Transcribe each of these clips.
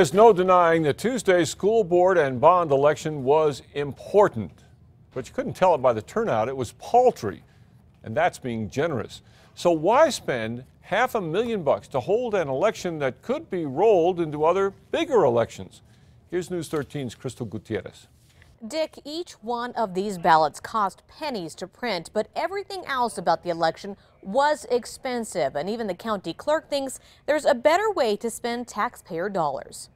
is no denying that Tuesday's school board and bond election was important, but you couldn't tell it by the turnout. It was paltry, and that's being generous. So why spend $500,000 to hold an election that could be rolled into other bigger elections? Here's News 13's Crystal Gutierrez. Dick, each one of these ballots cost pennies to print, but everything else about the election was expensive, and even the county clerk thinks there's a better way to spend taxpayer dollars.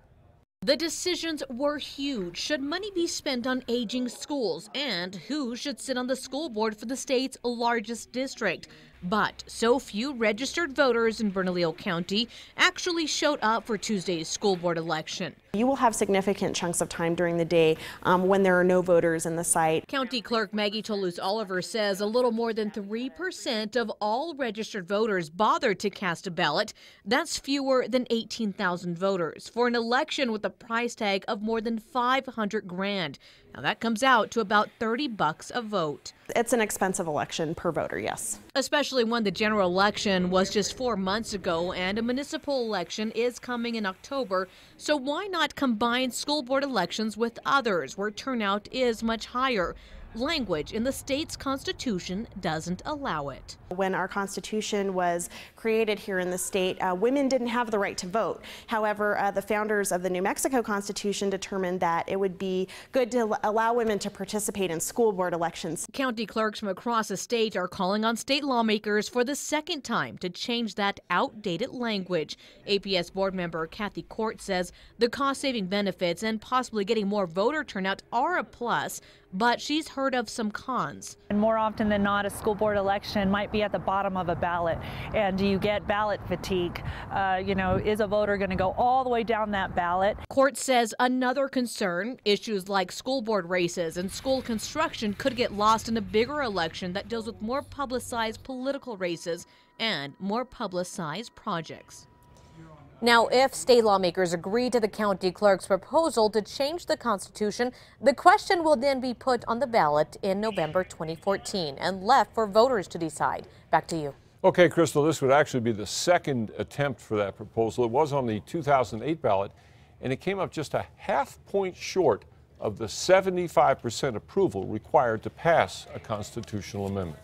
The decisions were huge. Should money be spent on aging schools? And who should sit on the school board for the state's largest district? But so few registered voters in Bernalillo County actually showed up for Tuesday's school board election. You will have significant chunks of time during the day when there are no voters in the site. County Clerk Maggie Toulouse-Oliver says a little more than 3% of all registered voters bothered to cast a ballot. That's fewer than 18,000 voters for an election with a price tag of more than $500,000. Now that comes out to about $30 a vote. It's an expensive election per voter, yes. Especially when the general election was just 4 months ago and a municipal election is coming in October. So why not combine school board elections with others where turnout is much higher? Language in the state's constitution doesn't allow it. When our constitution was created here in the state, women didn't have the right to vote. However, the founders of the New Mexico Constitution determined that it would be good to allow women to participate in school board elections. County clerks from across the state are calling on state lawmakers for the second time to change that outdated language. APS board member Kathy Court says the cost-saving benefits and possibly getting more voter turnout are a plus, but she's heard of some cons. And more often than not, a school board election might be at the bottom of a ballot, and you get ballot fatigue. Is a voter going to go all the way down that ballot? Court says another concern, issues like school board races and school construction could get lost in a bigger election that deals with more publicized political races and more publicized projects. Now, if state lawmakers agree to the county clerk's proposal to change the Constitution, the question will then be put on the ballot in November 2014 and left for voters to decide. Back to you. Okay, Crystal, this would actually be the second attempt for that proposal. It was on the 2008 ballot, and it came up just a half point short of the 75% approval required to pass a constitutional amendment.